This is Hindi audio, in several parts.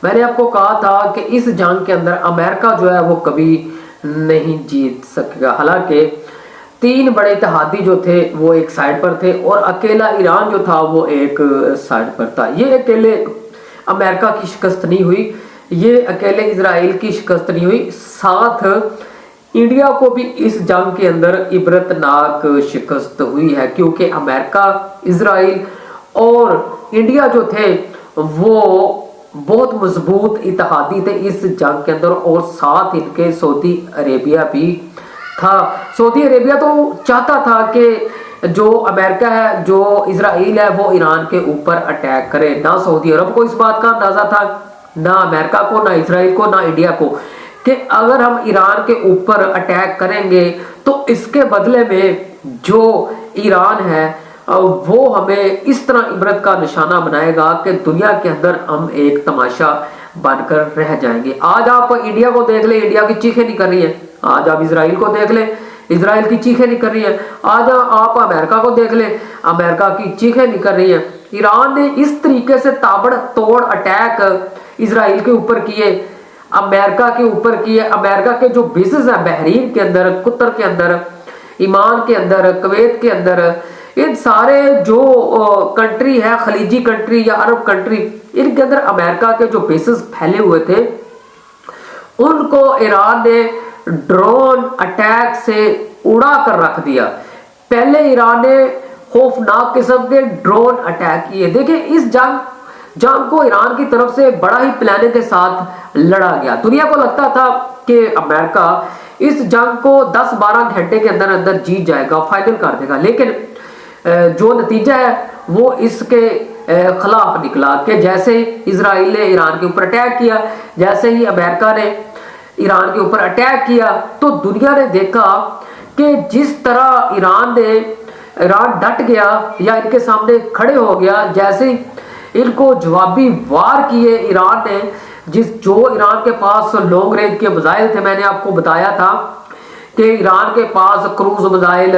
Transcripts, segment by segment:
मैंने आपको कहा था कि इस जंग के अंदर अमेरिका जो है वो कभी नहीं जीत सकेगा। हालांकि तीन बड़े इत्तेहादी जो थे वो एक साइड पर थे और अकेला ईरान जो था वो एक साइड पर था। ये अकेले अमेरिका की शिकस्त नहीं हुई, ये अकेले इजराइल की शिकस्त नहीं हुई, साथ इंडिया को भी इस जंग के अंदर इबरतनाक शिकस्त हुई है, क्योंकि अमेरिका, इजराइल और इंडिया जो थे वो बहुत मजबूत इत्तेहादी थे इस जंग के अंदर, और साथ इनके सऊदी अरेबिया भी था। सऊदी अरेबिया तो चाहता था कि जो अमेरिका है, जो इजराइल है, वो ईरान के ऊपर अटैक करे। ना सऊदी अरब को इस बात का अंदाजा था, ना अमेरिका को, ना इजराइल को, ना इंडिया को, कि अगर हम ईरान के ऊपर अटैक करेंगे तो इसके बदले में जो ईरान है वो हमें इस तरह इबरत का निशाना बनाएगा कि दुनिया के अंदर हम एक तमाशा बनकर रह जाएंगे। आज आप इंडिया को देख ले, इंडिया की चीखें नहीं कर रही है। आज आप इजराइल को देख ले, इजराइल की चीखें नहीं कर रही है। आज आप अमेरिका को देख ले, अमेरिका की चीखें नहीं कर रही है। ईरान ने इस तरीके से ताबड़तोड़ अटैक इजराइल के ऊपर किए, अमेरिका के ऊपर किए। अमेरिका के जो बेसिस है बहरीन के अंदर, कतर के अंदर, ईमान के अंदर, कुवैत के अंदर, इन सारे जो कंट्री है, खलीजी कंट्री या अरब कंट्री, इनके अंदर अमेरिका के जो बेसिस फैले हुए थे उनको ईरान ने ड्रोन अटैक से उड़ा कर रख दिया। पहले ईरान ने खौफनाक किस्म के ड्रोन अटैक किए। देखिए, इस जंग को ईरान की तरफ से बड़ा ही प्लानिंग के साथ लड़ा गया। दुनिया को लगता था कि अमेरिका इस जंग को 10-12 घंटे के अंदर अंदर जीत जाएगा, फाइनल कर देगा, लेकिन जो नतीजा है वो इसके खिलाफ निकला कि जैसे ही इजराइल ने ईरान के ऊपर अटैक किया, जैसे ही अमेरिका ने ईरान के ऊपर अटैक किया, तो दुनिया ने देखा कि जिस तरह ईरान डट गया या इनके सामने खड़े हो गया, जैसे इनको जवाबी वार किए ईरान ने। जो ईरान के पास लॉन्ग रेंज के मिसाइल थे, मैंने आपको बताया था कि ईरान के पास क्रूज मिसाइल,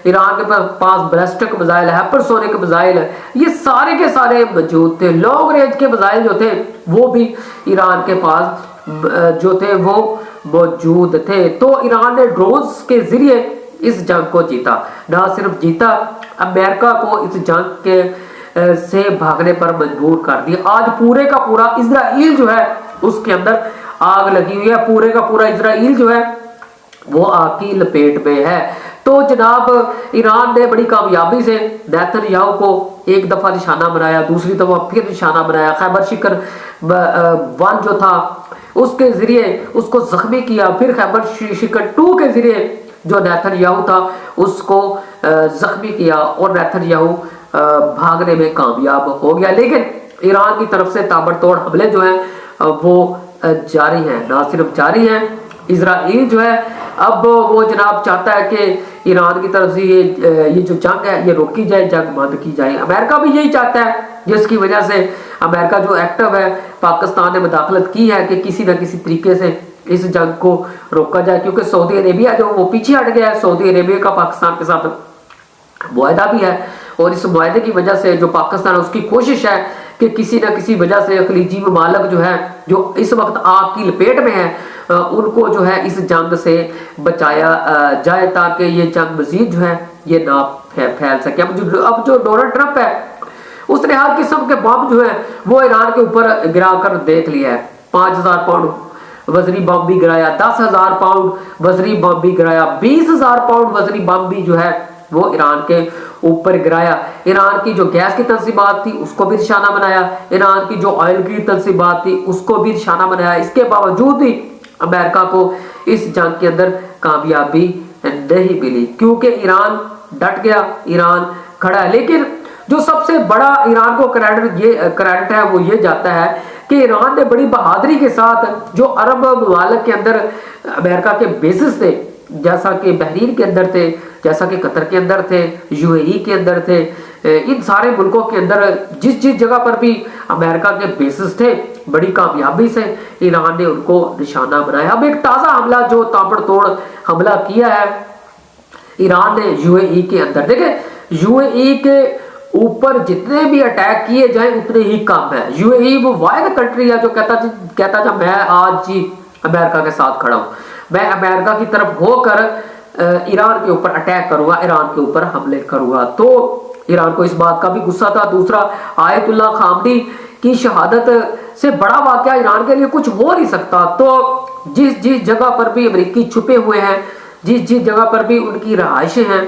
ईरान के पास बैलिस्टिक मिसाइल, हाइपरसोनिक मिसाइल, ये सारे के सारे मौजूद थे। लॉन्ग रेंज के मिसाइल जो थे वो भी ईरान के पास जो थे वो मौजूद थे। तो ईरान ने ड्रोन्स के जरिए इस जंग को जीता। ना सिर्फ जीता, अमेरिका को इस जंग के से भागने पर मजबूर कर दिया। आज पूरे का पूरा इजराइल जो है उसके अंदर आग लगी हुई है, पूरे का पूरा इजराइल जो है वो आग की लपेट में है। तो जनाब, ईरान ने बड़ी कामयाबी से नेतन्याहू को एक दफा निशाना बनाया, दूसरी दफा फिर निशाना बनाया। खैबर शिखर 1 जो था उसके जरिए उसको जख्मी किया, फिर खैबर शिखर 2 के जरिए जो नेतन्याहू था उसको जख्मी किया और नेतन्याहू भागने में कामयाब हो गया। लेकिन ईरान की तरफ से ताबड़तोड़ हमले जो हैं वो जारी हैं। ना सिर्फ जारी हैं, इजराइल जो है अब वो जनाब चाहता है कि ईरान की तरफ से ये जो जंग है ये रोकी जाए, जंग बंद की जाए। अमेरिका भी यही चाहता है, जिसकी वजह से अमेरिका जो एक्टिव है, पाकिस्तान ने मुदाखलत की है कि किसी न किसी तरीके से इस जंग को रोका जाए, क्योंकि सऊदी अरेबिया जो वो पीछे हट गया है। सऊदी अरेबिया का पाकिस्तान के साथ मुआहदा भी है, और इस मुआहदे की वजह से जो पाकिस्तान है उसकी कोशिश है कि किसी न किसी वजह से खलीजी ममालिक जो है, जो इस वक्त आग की लपेट में है, उनको जो है इस जंग से बचाया जाए, ताकि ये जंग मजीद जो है ये ना फैल सके। अब जो डोनाल्ड ट्रंप है उसने हर किस्म के बम जो है वो ईरान के ऊपर गिरा कर देख लिया है। 5000 पाउंड वजनी बम भी गिराया, 10,000 पाउंड वजनी बम भी गिराया, 20,000 पाउंड वजनी बम भी जो है वो ईरान के ऊपर गिराया। ईरान की जो गैस की तंसीबात थी उसको भी निशाना बनाया, ईरान की जो ऑयल की तंसीबात थी उसको भी निशाना बनाया। इसके बावजूद भी अमेरिका को इस जंग के अंदर कामयाबी नहीं मिली, क्योंकि ईरान डट गया, ईरान खड़ा है। लेकिन जो सबसे बड़ा ईरान को क्रेडिट है वो ये जाता है कि ईरान ने बड़ी बहादुरी के साथ जो अरब ममालिक के अंदर अमेरिका के बेसिस थे, जैसा कि बहरीन के अंदर थे, जैसा कि कतर के अंदर थे, यूएई के अंदर थे, इन सारे मुल्कों के अंदर जिस जगह पर भी अमेरिका के बेसिस थे, बड़ी कामयाबी से ईरान ने उनको निशाना बनाया। अब एक ताज़ा हमला जो ताबड़तोड़ हमला किया है ईरान ने यूएई के अंदर। देखिए, यूएई के ऊपर जितने भी अटैक किए जाए उतने ही कम है। यूएई वो वाहिद कंट्री है जो कहता था मैं आज जी अमेरिका के साथ खड़ा हूं, मैं अमेरिका की तरफ होकर ईरान के ऊपर अटैक करूंगा, ईरान के ऊपर हमले करूंगा। तो ईरान को इस बात का भी गुस्सा था। दूसरा, आयतुल्लाह खामनी की शहादत से बड़ा वाकया ईरान के लिए कुछ हो नहीं सकता। तो जिस जिस जगह पर भी अमेरिकी छुपे हुए हैं, जिस जिस जगह पर भी उनकी रहायशें हैं,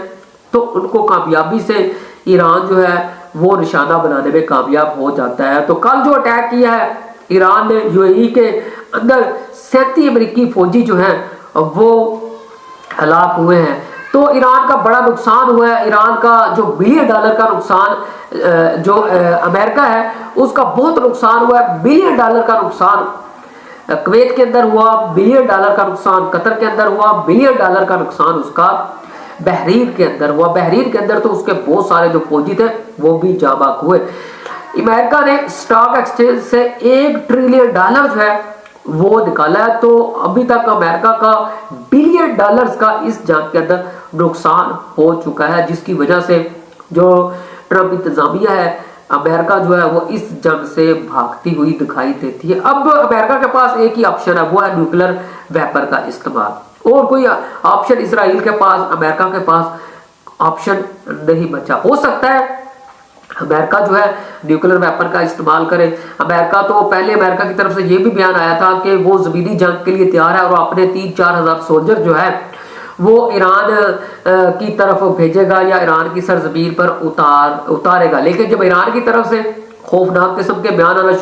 तो उनको कामयाबी से ईरान जो है वो निशाना बनाने में कामयाब हो जाता है। तो कल जो अटैक किया है ईरान ने यूएई के अंदर, 37 अमेरिकी फौजी जो हैं वो हलाक हुए हैं। तो ईरान का बड़ा नुकसान हुआ है। ईरान का जो बिलियन डॉलर का नुकसान, जो अमेरिका है उसका बहुत नुकसान हुआ है, बिलियन डॉलर का नुकसान कुवैत के अंदर हुआ, बिलियन डॉलर का नुकसान कतर के अंदर हुआ, बिलियन डॉलर का नुकसान उसका बहरीन के अंदर हुआ। बहरीन के अंदर तो उसके बहुत सारे जो फौजी थे वो भी जाँ बाक हुए। अमेरिका ने स्टॉक एक्सचेंज से $1 ट्रिलियन जो है वो निकाला है। तो अभी तक अमेरिका का बिलियन डॉलर्स का इस जंग के अंदर नुकसान हो चुका है, जिसकी वजह से जो ट्रंप इंतजामिया है, अमेरिका जो है वो इस जंग से भागती हुई दिखाई देती है। अब अमेरिका के पास एक ही ऑप्शन है, वो है न्यूक्लियर वेपन का इस्तेमाल। और कोई ऑप्शन इसराइल के पास, अमेरिका के पास ऑप्शन नहीं बचा। हो सकता है अमेरिका जो है न्यूक्लियर वेपन का इस्तेमाल करे। अमेरिका तो पहले अमेरिका की तरफ से ये भी बयान आया था कि वो जमीनी जंग के लिए तैयार है और अपने 3-4 हजार सोल्जर जो है वो ईरान की तरफ भेजेगा या ईरान की सरजमीन पर उतारेगा। लेकिन जब ईरान की तरफ से खौफनाक किस्म के बयान आना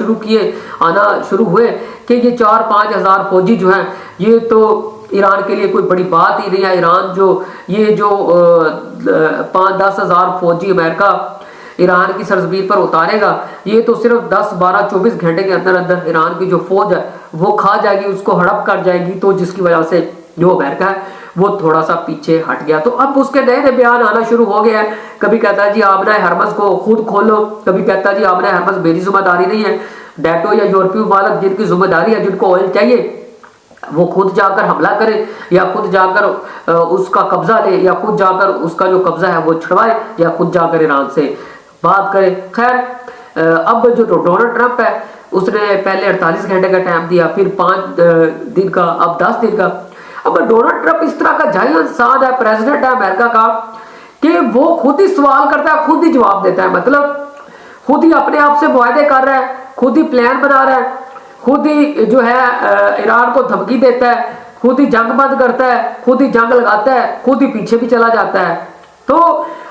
शुरू हुए कि ये 4-5 हजार फौजी जो है ये तो ईरान के लिए कोई बड़ी बात ही नहीं है। ईरान जो ये जो 5-10 हजार फौजी अमेरिका ईरान की सरजमीन पर उतारेगा, ये तो सिर्फ 10-12-24 घंटे के अंदर अंदर ईरान की जो फौज है वो खा जाएगी, उसको हड़प कर जाएगी। तो जिसकी वजह से जो अमेरिका है वो थोड़ा सा पीछे हट गया। तो अब उसके नए नए बयान आना शुरू हो गया है। कभी कहता है जी आपने हरमज को खुद खोलो, कभी कहता है जी आपने हरमज मेरी जिम्मेदारी नहीं है, नेटो या यूरोपीय मालिक जिनकी जिम्मेदारी है, जिनको ऑयल चाहिए वो खुद जाकर हमला करे या खुद जाकर उसका कब्जा ले या खुद जाकर उसका जो कब्जा है वो छुड़वाए या खुद जाकर ईरान से बात करे। खैर, अब जो डोनाल्ड ट्रंप है उसने पहले 48 घंटे का टाइम दिया, फिर 5 दिन का, अब 10 दिन का। अब डोनाल्ड ट्रंप इस तरह का जाहिल इंसान है, प्रेसिडेंट है अमेरिका का, कि वो खुद ही सवाल करता है, खुद ही जवाब देता है। मतलब खुद ही अपने आप से मुआहदे कर रहा है, खुद ही प्लान बना रहा है, खुद ही जो है ईरान को धमकी देता है, खुद ही जंग बंद करता है, खुद ही जंग लगाता है, खुद ही पीछे भी चला जाता है। तो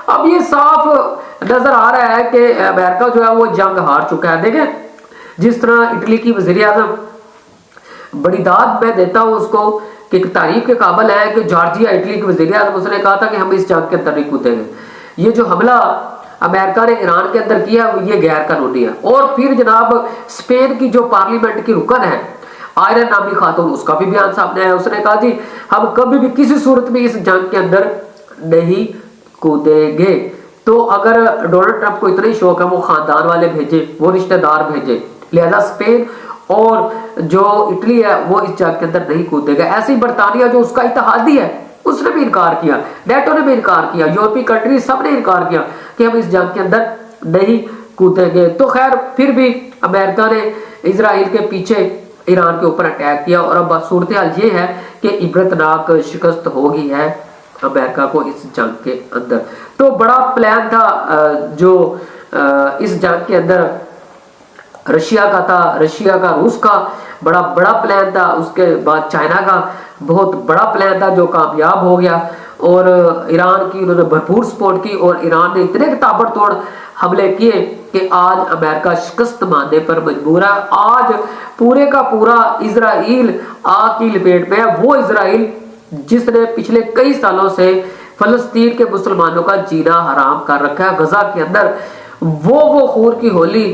अब ये साफ नजर आ रहा है कि अमेरिका जो है वो जंग हार चुका है। देखें जिस तरह इटली की वज़ीर आज़म, बड़ी दाद मैं देता हूँ उसको कि तारीफ के काबिल है कि जॉर्जिया इटली की वज़ीर आज़म, उसने कहा था कि हम इस जंग के अंदर नहीं कूदेंगे। ये जो हमला अमेरिका ने ईरान के अंदर किया ये गैर कानूनी है। और फिर जनाब स्पेन की जो पार्लियामेंट की रुकन है आयरन नामी खातून, उसका भी बयान सामने आया। उसने कहा जी हम कभी भी किसी सूरत में इस जंग के अंदर नहीं कूदेंगे। तो अगर डोनाल्ड ट्रंप को इतना ही शौक है वो खानदान वाले भेजे, वो रिश्तेदार भेजे, लिहाजा स्पेन और जो इटली है वो इस जंग के अंदर नहीं कूदेगा। ऐसे ही बरतानिया जो उसका इत्तेहादी है उसने भी इनकार किया, नेटो ने भी इनकार किया, यूरोपीय कंट्री सब ने इनकार किया कि हम इस जंग के अंदर नहीं कूदेंगे। तो खैर फिर भी अमेरिका ने इजराइल के पीछे ईरान के ऊपर अटैक किया और अब सूरत हाल ये है कि इबरतनाक शिकस्त हो गई है अमेरिका को इस जंग के अंदर। तो बड़ा प्लान था जो इस जंग के अंदर रशिया का था, रशिया का, रूस का बड़ा प्लान था। उसके बाद चाइना का बहुत बड़ा प्लान था जो कामयाब हो गया और ईरान की उन्होंने भरपूर सपोर्ट की और ईरान ने इतने ताबड़तोड़ हमले किए कि आज अमेरिका शिकस्त मानने पर मजबूर है। आज पूरे का पूरा इजराइल आग की लपेट में है। वो इजराइल जिसने पिछले कई सालों से फलस्तीन के मुसलमानों का जीना हराम कर रखा है गजा के अंदर, वो खून की होली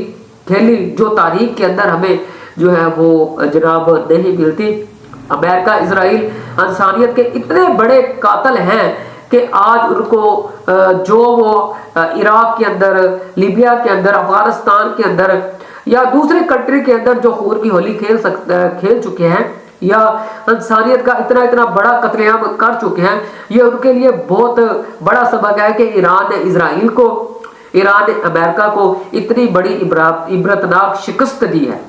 खेली जो तारीख के अंदर हमें जो है वो जनाब नहीं मिलती। अमेरिका इजराइल इंसानियत के इतने बड़े कातिल हैं कि आज उनको जो वो इराक के अंदर, लीबिया के अंदर, अफगानिस्तान के अंदर या दूसरे कंट्री के अंदर जो खून की होली खेल चुके हैं या इंसानियत का इतना बड़ा कत्लेआम कर चुके हैं, ये उनके लिए बहुत बड़ा सबक है कि ईरान ने इजराइल को ईरान ने अमेरिका को इतनी बड़ी इबरतनाक शिकस्त दी है।